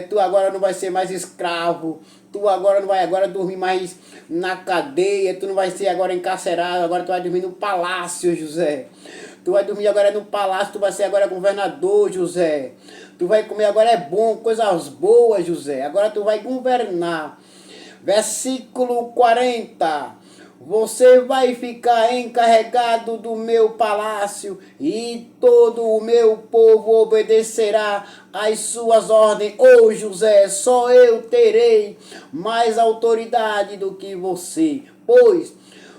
tu agora não vai ser mais escravo, tu agora não vai agora dormir mais na cadeia, tu não vai ser agora encarcerado, agora tu vai dormir no palácio, José. Tu vai dormir agora no palácio, tu vai ser agora governador, José. Tu vai comer agora é bom, coisas boas, José. Agora tu vai governar. Versículo 40. Você vai ficar encarregado do meu palácio e todo o meu povo obedecerá às suas ordens. Ô José, só eu terei mais autoridade do que você, pois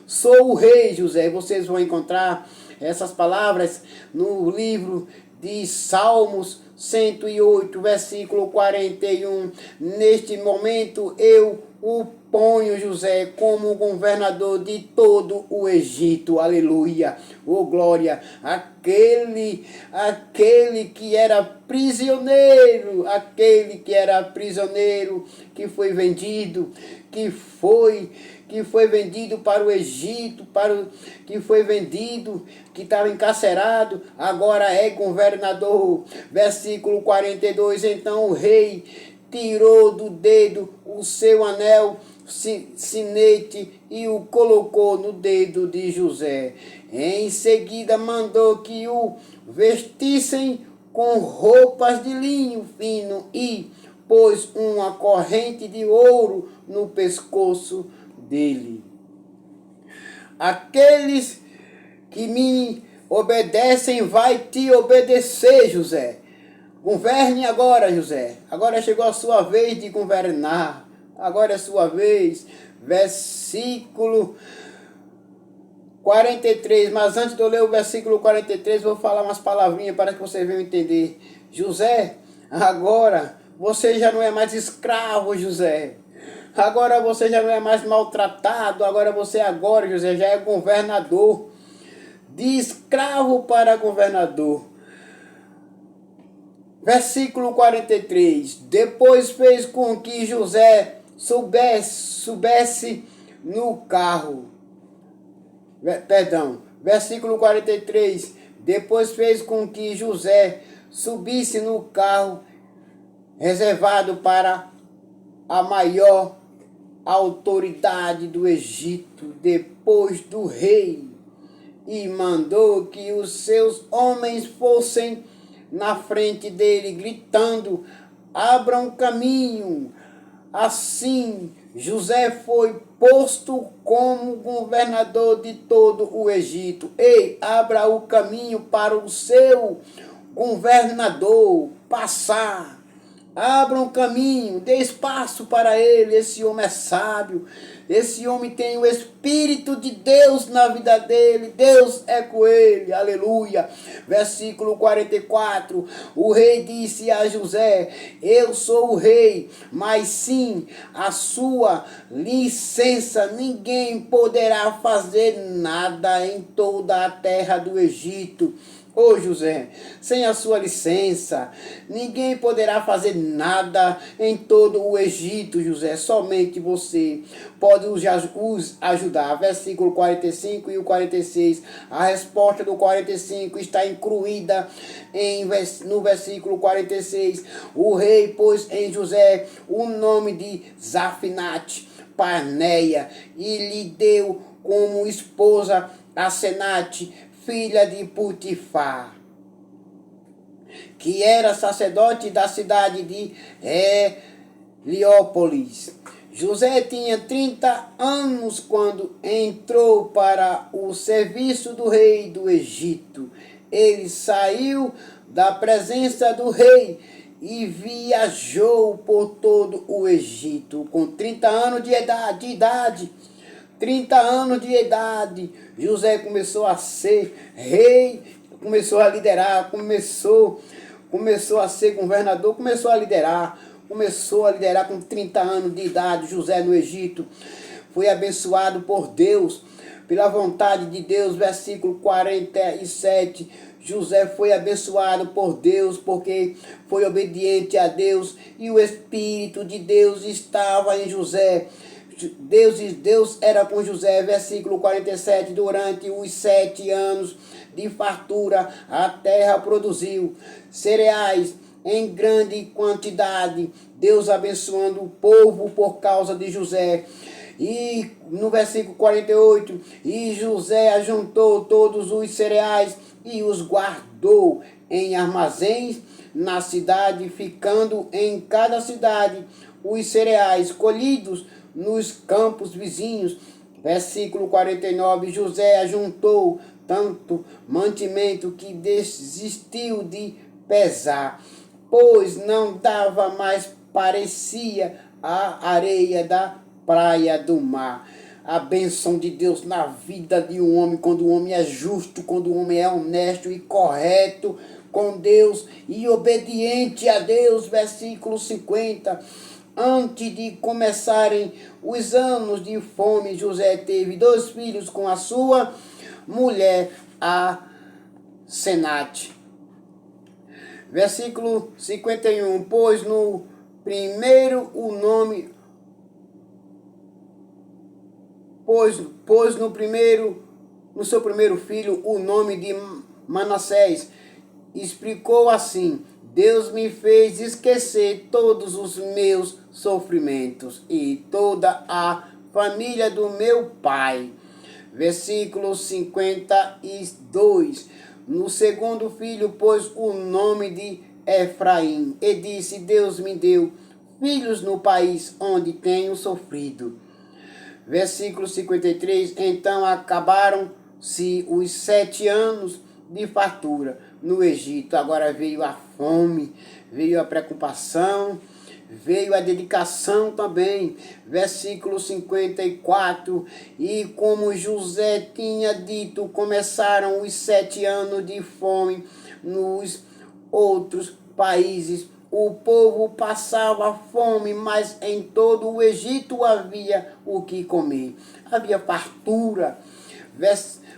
sou o rei, José. Vocês vão encontrar essas palavras no livro de Salmos 108, versículo 41. Neste momento eu o ponho, José, como governador de todo o Egito. Aleluia. Oh glória. Aquele que era prisioneiro, que foi vendido, que foi vendido para o Egito, que estava encarcerado, agora é governador. Versículo 42, então o rei tirou do dedo o seu anel sinete e o colocou no dedo de José. Em seguida mandou que o vestissem com roupas de linho fino e pôs uma corrente de ouro no pescoço dele. Aqueles que me obedecem vai te obedecer, José. Governe agora, José. Agora chegou a sua vez de governar. Agora é a sua vez. Versículo 43. Mas antes de eu ler o versículo 43, vou falar umas palavrinhas para que vocês venham entender. José, agora você já não é mais escravo, José. Agora você já não é mais maltratado. Agora, José, já é governador. De escravo para governador. Versículo 43. Depois fez com que José subesse no carro. Versículo 43. Depois fez com que José subisse no carro reservado para a maior autoridade do Egito, depois do rei, e mandou que os seus homens fossem na frente dele, gritando: abram caminho. Assim, José foi posto como governador de todo o Egito. Ei, abra o caminho para o seu governador passar. Abra um caminho, dê espaço para ele. Esse homem é sábio. Esse homem tem o Espírito de Deus na vida dele. Deus é com ele. Aleluia. Versículo 44. O rei disse a José: eu sou o rei, mas sim a sua licença. Ninguém poderá fazer nada em toda a terra do Egito. Ô José, sem a sua licença, ninguém poderá fazer nada em todo o Egito, José. Somente você pode os ajudar. Versículo 45 e o 46. A resposta do 45 está incluída no versículo 46. O rei pôs em José o nome de Zafnate Paneia e lhe deu como esposa a Senate, filha de Potifar, que era sacerdote da cidade de Heliópolis. José tinha 30 anos quando entrou para o serviço do rei do Egito. Ele saiu da presença do rei e viajou por todo o Egito com 30 anos de idade. 30 anos de idade, José começou a ser rei, começou a liderar, começou a ser governador, começou a liderar com 30 anos de idade. José no Egito foi abençoado por Deus, pela vontade de Deus. Versículo 47, José foi abençoado por Deus porque foi obediente a Deus e o Espírito de Deus estava em José. Deus era com José. Versículo 47, durante os 7 anos de fartura, a terra produziu cereais em grande quantidade. Deus abençoando o povo por causa de José. E no versículo 48, e José ajuntou todos os cereais e os guardou em armazéns na cidade, ficando em cada cidade os cereais colhidos nos campos vizinhos. Versículo 49, José ajuntou tanto mantimento que desistiu de pesar, pois não dava mais, parecia a areia da praia do mar. A bênção de Deus na vida de um homem, quando o homem é justo, quando o homem é honesto e correto com Deus e obediente a Deus. Versículo 50, antes de começarem os anos de fome, José teve 2 filhos com a sua mulher, a Senate. Versículo 51, pois no primeiro o nome, pois no seu primeiro filho o nome de Manassés, explicou assim: Deus me fez esquecer todos os meus sofrimentos e toda a família do meu pai. Versículo 52. No segundo filho pôs o nome de Efraim e disse: Deus me deu filhos no país onde tenho sofrido. Versículo 53. Então acabaram-se os 7 anos de fartura no Egito. Agora veio a fome, veio a preocupação, veio a dedicação também. Versículo 54. E como José tinha dito, começaram os 7 anos de fome nos outros países. O povo passava fome, mas em todo o Egito havia o que comer. Havia fartura.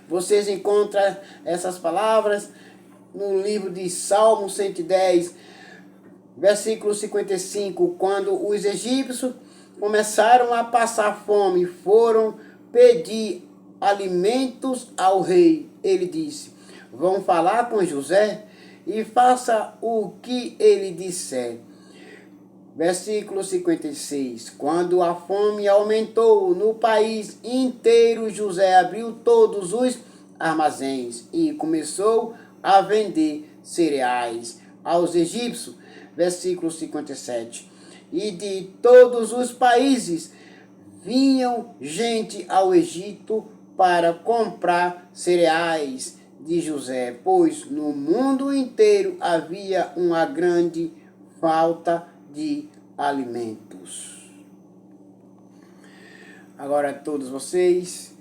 Vocês encontram essas palavras no livro de Salmo 110, versículo 55. Quando os egípcios começaram a passar fome, foram pedir alimentos ao rei. Ele disse: vão falar com José e faça o que ele disser. Versículo 56. Quando a fome aumentou no país inteiro, José abriu todos os armazéns e começou a vender cereais aos egípcios. Versículo 57. E de todos os países vinham gente ao Egito para comprar cereais de José, pois no mundo inteiro havia uma grande falta de alimentos. Agora todos vocês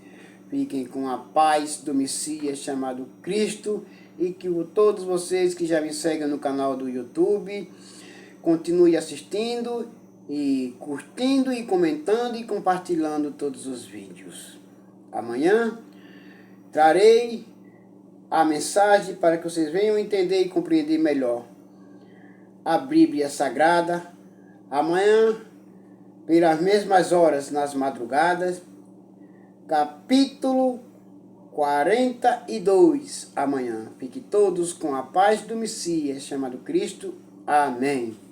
fiquem com a paz do Messias chamado Cristo, e que todos vocês que já me seguem no canal do YouTube continuem assistindo e curtindo e comentando e compartilhando todos os vídeos. Amanhã trarei a mensagem para que vocês venham entender e compreender melhor a Bíblia Sagrada. Amanhã, pelas mesmas horas, nas madrugadas, capítulo 42 amanhã. Fiquem todos com a paz do Messias chamado Cristo. Amém.